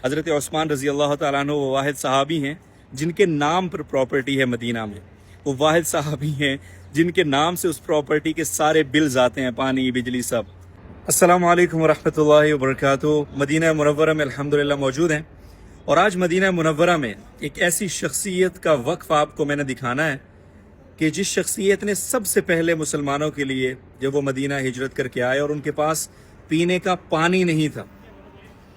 حضرت عثمان رضی اللہ تعالیٰ عنہ وہ واحد صحابی ہیں جن کے نام پر پراپرٹی ہے مدینہ میں. وہ واحد صحابی ہیں جن کے نام سے اس پراپرٹی کے سارے بلز آتے ہیں، پانی، بجلی، سب. السلام علیکم ورحمۃ اللہ وبرکاتہ. مدینہ منورہ میں الحمدللہ موجود ہیں، اور آج مدینہ منورہ میں ایک ایسی شخصیت کا وقف آپ کو میں نے دکھانا ہے کہ جس شخصیت نے سب سے پہلے مسلمانوں کے لیے جب وہ مدینہ ہجرت کر کے آئے اور ان کے پاس پینے کا پانی نہیں تھا،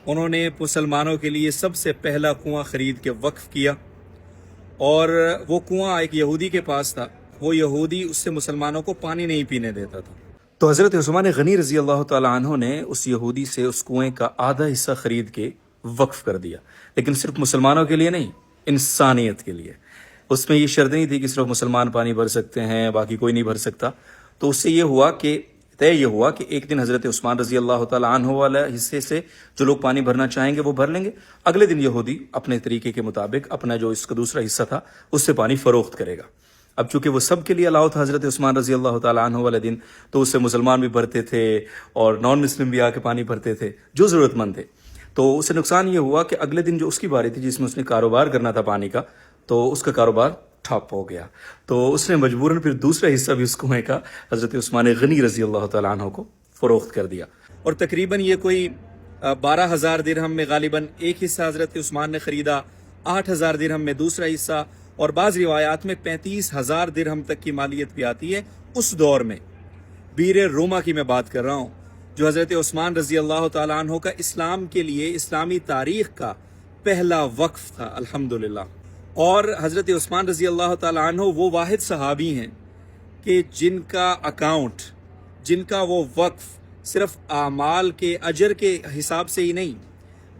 انہوں نے مسلمانوں کے لیے سب سے پہلا کنواں خرید کے وقف کیا. اور وہ کنواں ایک یہودی کے پاس تھا، وہ یہودی اس سے مسلمانوں کو پانی نہیں پینے دیتا تھا. تو حضرت عثمان غنی رضی اللہ تعالیٰ عنہ نے اس یہودی سے اس کنویں کا آدھا حصہ خرید کے وقف کر دیا، لیکن صرف مسلمانوں کے لیے نہیں، انسانیت کے لیے. اس میں یہ شرط نہیں تھی کہ صرف مسلمان پانی بھر سکتے ہیں، باقی کوئی نہیں بھر سکتا. تو اس سے یہ ہوا کہ ایک دن حضرت عثمان رضی اللہ تعالیٰ عنہ والا حصے سے جو لوگ پانی بھرنا چاہیں گے وہ بھر لیں گے. اگلے دن یہودی اپنے طریقے کے مطابق اپنا جو اس کا دوسرا حصہ تھا اس سے پانی فروخت کرے گا. اب چونکہ وہ سب کے لیے الاؤ تھا حضرت عثمان رضی اللہ تعالیٰ عنہ والے دن، تو اس سے مسلمان بھی بھرتے تھے اور نان مسلم بھی آ کے پانی بھرتے تھے جو ضرورت مند تھے. تو اس سے نقصان یہ ہوا کہ اگلے دن جو اس کی باری تھی جس میں اس نے کاروبار کرنا تھا پانی کا، تو اس کا کاروبار ٹھپ ہو گیا. تو اس نے مجبوراً پھر دوسرا حصہ بھی اس کنویں کا حضرت عثمان غنی رضی اللہ تعالیٰ عنہ کو فروخت کر دیا. اور تقریباً یہ کوئی 12,000 درہم میں غالباً ایک حصہ حضرت عثمان نے خریدا، 8,000 درہم میں دوسرا حصہ، اور بعض روایات میں 35,000 درہم تک کی مالیت بھی آتی ہے. اس دور میں بیر روما کی میں بات کر رہا ہوں، جو حضرت عثمان رضی اللہ تعالیٰ عنہ کا اسلام کے لیے اسلامی تاریخ کا پہلا وقف تھا الحمدللہ. اور حضرت عثمان رضی اللہ تعالیٰ عنہ وہ واحد صحابی ہیں کہ جن کا اکاؤنٹ، جن کا وہ وقف صرف اعمال کے اجر کے حساب سے ہی نہیں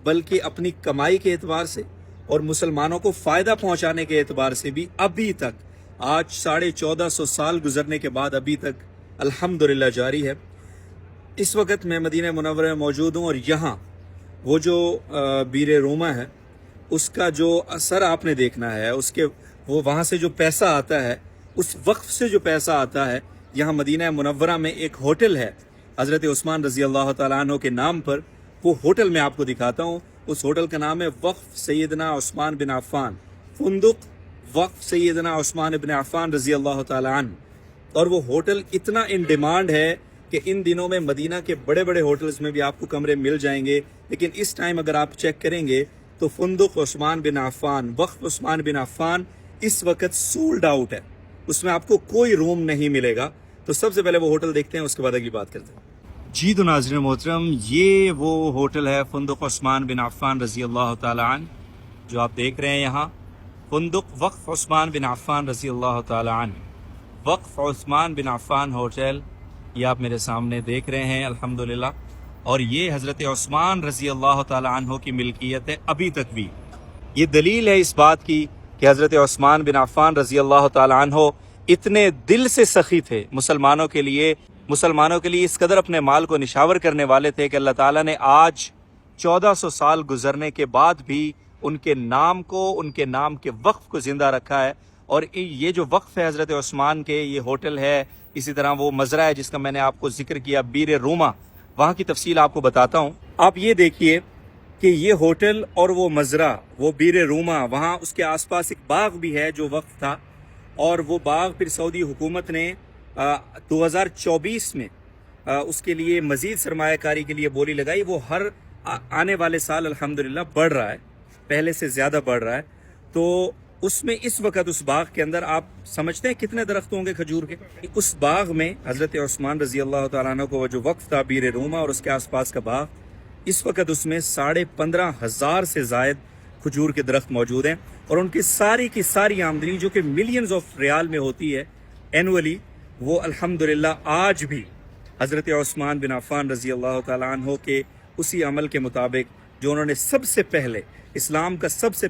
بلکہ اپنی کمائی کے اعتبار سے اور مسلمانوں کو فائدہ پہنچانے کے اعتبار سے بھی ابھی تک، آج 1450 سال گزرنے کے بعد ابھی تک الحمدللہ جاری ہے. اس وقت میں مدینہ منورہ میں موجود ہوں، اور یہاں وہ جو بیر روما ہے اس کا جو اثر آپ نے دیکھنا ہے، اس کے وہ وہاں سے جو پیسہ آتا ہے، اس وقف سے جو پیسہ آتا ہے، یہاں مدینہ منورہ میں ایک ہوٹل ہے حضرت عثمان رضی اللہ تعالیٰ عنہ کے نام پر. وہ ہوٹل میں آپ کو دکھاتا ہوں. اس ہوٹل کا نام ہے وقف سیدنا عثمان بن عفان، فندق وقف سیدنا عثمان بن عفان رضی اللہ تعالیٰ عنہ. اور وہ ہوٹل اتنا ان ڈیمانڈ ہے کہ ان دنوں میں مدینہ کے بڑے بڑے ہوٹلز میں بھی آپ کو کمرے مل جائیں گے، لیکن اس ٹائم اگر آپ چیک کریں گے تو فندق عثمان بن عفان، وقف عثمان بن عفان اس وقت سولڈ آؤٹ ہے، اس میں آپ کو کوئی روم نہیں ملے گا. تو سب سے پہلے وہ ہوٹل دیکھتے ہیں، اس کے بعد اگلی بات کرتے ہیں. جی تو ناظرین محترم، یہ وہ ہوٹل ہے فندق عثمان بن عفان رضی اللہ تعالیٰ عنہ جو آپ دیکھ رہے ہیں یہاں. فندق وقف عثمان بن عفان رضی اللہ تعالیٰ عنہ، وقف عثمان بن عفان ہوٹل، یہ آپ میرے سامنے دیکھ رہے ہیں الحمدللہ. اور یہ حضرت عثمان رضی اللہ تعالیٰ عنہ کی ملکیت ہے ابھی تک بھی. یہ دلیل ہے اس بات کی کہ حضرت عثمان بن عفان رضی اللہ تعالیٰ عنہ اتنے دل سے سخی تھے مسلمانوں کے لیے اس قدر اپنے مال کو نشاور کرنے والے تھے کہ اللہ تعالیٰ نے آج 1400 سال گزرنے کے بعد بھی ان کے نام کے وقف کو زندہ رکھا ہے. اور یہ جو وقف ہے حضرت عثمان کے، یہ ہوٹل ہے، اسی طرح وہ مزرعہ ہے جس کا میں نے آپ کو ذکر کیا، بیر روما، وہاں کی تفصیل آپ کو بتاتا ہوں. آپ یہ دیکھیے کہ یہ ہوٹل اور وہ مزرعہ، وہ بیر روما، وہاں اس کے آس پاس ایک باغ بھی ہے جو وقف تھا. اور وہ باغ پھر سعودی حکومت نے 2024 میں اس کے لیے مزید سرمایہ کاری کے لیے بولی لگائی. وہ ہر آنے والے سال الحمدللہ بڑھ رہا ہے، پہلے سے زیادہ بڑھ رہا ہے. تو اس میں اس وقت اس باغ کے اندر آپ سمجھتے ہیں کتنے درخت ہوں گے کھجور کے؟ اس باغ میں حضرت عثمان رضی اللہ تعالیٰ عنہ کو جو وقف تھا بیر روما اور اس کے آس پاس کا باغ، اس وقت اس میں 15,500 سے زائد کھجور کے درخت موجود ہیں. اور ان کی ساری آمدنی جو کہ ملینز آف ریال میں ہوتی ہے اینولی، وہ الحمدللہ آج بھی حضرت عثمان بن عفان رضی اللہ تعالیٰ عنہ کے اسی عمل کے مطابق جو انہوں نے سب سے پہلے اسلام کا سب سے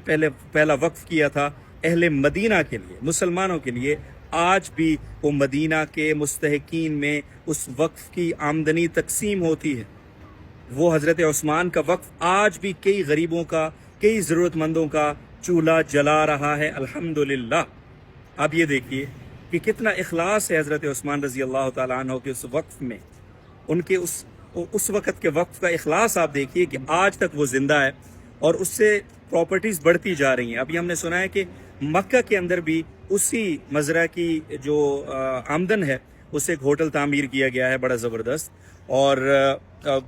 پہلا وقف کیا تھا اہل مدینہ کے لیے، مسلمانوں کے لیے، آج بھی وہ مدینہ کے مستحقین میں اس وقف کی آمدنی تقسیم ہوتی ہے. وہ حضرت عثمان کا وقف آج بھی کئی غریبوں کا، کئی ضرورت مندوں کا چولہا جلا رہا ہے الحمدللہ. اب یہ دیکھیے کہ کتنا اخلاص ہے حضرت عثمان رضی اللہ تعالیٰ عنہ کے اس وقف میں. ان کے اس وقت کے وقف کا اخلاص آپ دیکھیے کہ آج تک وہ زندہ ہے. اور اس سے پراپرٹیز بڑھتی جا رہی ہیں. ابھی ہم نے سنا ہے کہ مکہ کے اندر بھی اسی مزرعہ کی جو آمدن ہے اس سے ایک ہوٹل تعمیر کیا گیا ہے بڑا زبردست. اور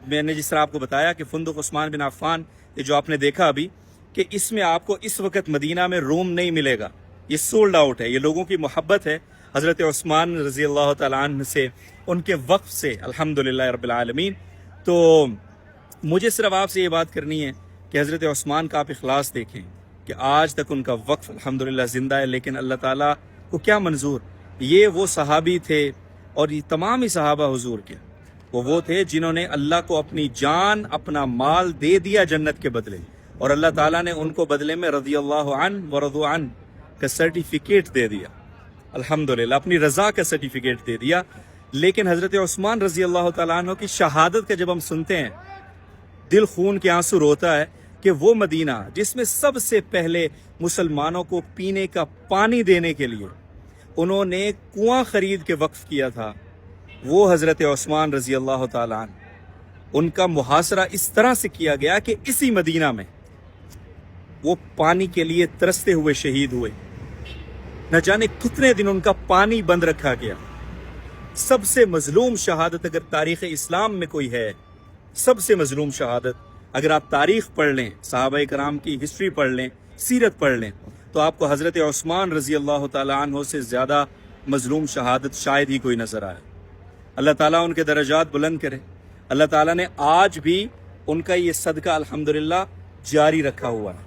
میں نے جس طرح آپ کو بتایا کہ فندق عثمان بن عفان یہ جو آپ نے دیکھا ابھی کہ اس میں آپ کو اس وقت مدینہ میں روم نہیں ملے گا, یہ سولڈ آؤٹ ہے. یہ لوگوں کی محبت ہے حضرت عثمان رضی اللہ تعالیٰ عنہ سے, ان کے وقف سے, الحمدللہ رب العالمین. تو مجھے صرف آپ سے یہ بات کرنی ہے کہ حضرت عثمان کا آپ اخلاص دیکھیں کہ آج تک ان کا وقف الحمدللہ زندہ ہے. لیکن اللہ تعالیٰ کو کیا منظور, یہ وہ صحابی تھے اور یہ تمام ہی صحابہ حضور کے وہ تھے جنہوں نے اللہ کو اپنی جان اپنا مال دے دیا جنت کے بدلے, اور اللہ تعالیٰ نے ان کو بدلے میں رضی اللہ عنہ ورضوا عنہ کا سرٹیفکیٹ دے دیا, الحمدللہ اپنی رضا کا سرٹیفکیٹ دے دیا. لیکن حضرت عثمان رضی اللہ تعالیٰ عنہ کی شہادت کا جب ہم سنتے ہیں دل خون کے آنسو روتا ہے کہ وہ مدینہ جس میں سب سے پہلے مسلمانوں کو پینے کا پانی دینے کے لیے انہوں نے کنواں خرید کے وقف کیا تھا, وہ حضرت عثمان رضی اللہ تعالیٰ عنہ, ان کا محاصرہ اس طرح سے کیا گیا کہ اسی مدینہ میں وہ پانی کے لیے ترستے ہوئے شہید ہوئے. نہ جانے کتنے دن ان کا پانی بند رکھا گیا. سب سے مظلوم شہادت اگر تاریخ اسلام میں کوئی ہے, سب سے مظلوم شہادت اگر آپ تاریخ پڑھ لیں, صحابہ کرام کی ہسٹری پڑھ لیں, سیرت پڑھ لیں, تو آپ کو حضرت عثمان رضی اللہ تعالیٰ عنہ سے زیادہ مظلوم شہادت شاید ہی کوئی نظر آئے. اللہ تعالیٰ ان کے درجات بلند کرے. اللہ تعالیٰ نے آج بھی ان کا یہ صدقہ الحمدللہ جاری رکھا ہوا ہے.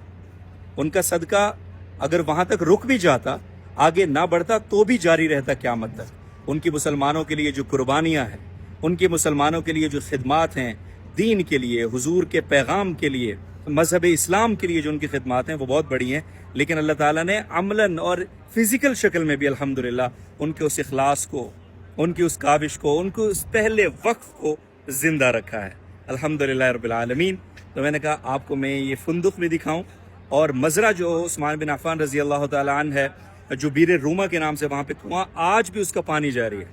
ان کا صدقہ اگر وہاں تک رک بھی جاتا, آگے نہ بڑھتا, تو بھی جاری رہتا قیامت تک. ان کی مسلمانوں کے لیے جو قربانیاں ہیں, ان کی مسلمانوں کے لیے جو خدمات ہیں, دین کے لیے, حضور کے پیغام کے لیے, مذہب اسلام کے لیے جو ان کی خدمات ہیں وہ بہت بڑی ہیں. لیکن اللہ تعالیٰ نے عملاً اور فزیکل شکل میں بھی الحمدللہ ان کے اس اخلاص کو, ان کی اس کاوش کو, ان کو اس پہلے وقف کو زندہ رکھا ہے, الحمدللہ رب العالمین. تو میں نے کہا آپ کو میں یہ فندق بھی دکھاؤں, اور مزرعہ جو عثمان بن عفان رضی اللہ تعالیٰ عنہ ہے, جو بیر روما کے نام سے وہاں پہ کنواں, آج بھی اس کا پانی جاری ہے.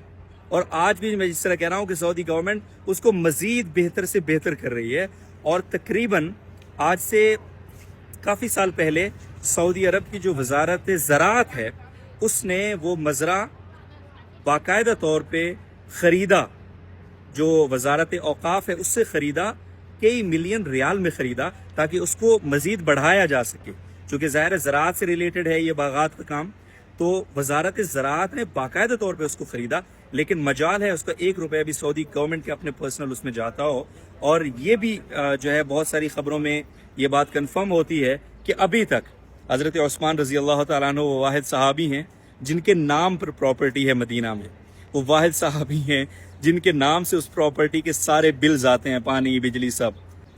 اور آج بھی میں جس طرح کہہ رہا ہوں کہ سعودی گورنمنٹ اس کو مزید بہتر سے بہتر کر رہی ہے. اور تقریباً آج سے کافی سال پہلے سعودی عرب کی جو وزارت زراعت ہے اس نے وہ مزرعہ باقاعدہ طور پہ خریدا, جو وزارت اوقاف ہے اس سے خریدا, کئی ملین ریال میں خریدا تاکہ اس کو مزید بڑھایا جا سکے. چونکہ ظاہر زراعت سے ریلیٹڈ ہے یہ باغات کا کام, تو وزارت زراعت نے باقاعدہ طور پہ اس کو خریدا. لیکن مجال ہے اس کا 1 روپیہ بھی سعودی گورنمنٹ کے اپنے پرسنل اس میں جاتا ہو. اور یہ بھی جو ہے بہت ساری خبروں میں یہ بات کنفرم ہوتی ہے کہ ابھی تک حضرت عثمان رضی اللہ تعالیٰ عنہ وہ واحد صحابی ہیں جن کے نام پر پراپرٹی ہے مدینہ میں. وہ واحد صحابی ہیں جن کے نام سے اس پراپرٹی کے سارے بلز آتے ہیں, پانی, بجلی, سب.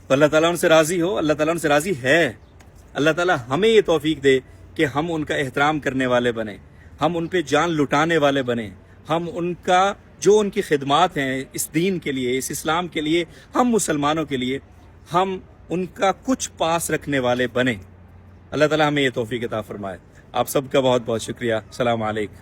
تو اللہ تعالیٰ ان سے راضی ہو, اللہ تعالیٰ ان سے راضی ہے. اللہ تعالیٰ ہمیں یہ توفیق دے کہ ہم ان کا احترام کرنے والے بنیں, ہم ان پہ جان لٹانے والے بنیں, ہم ان کا جو ان کی خدمات ہیں اس دین کے لیے, اس اسلام کے لیے, ہم مسلمانوں کے لیے, ہم ان کا کچھ پاس رکھنے والے بنیں. اللہ تعالیٰ ہمیں یہ توفیق عطا فرمائے. آپ سب کا بہت بہت شکریہ. السلام علیکم.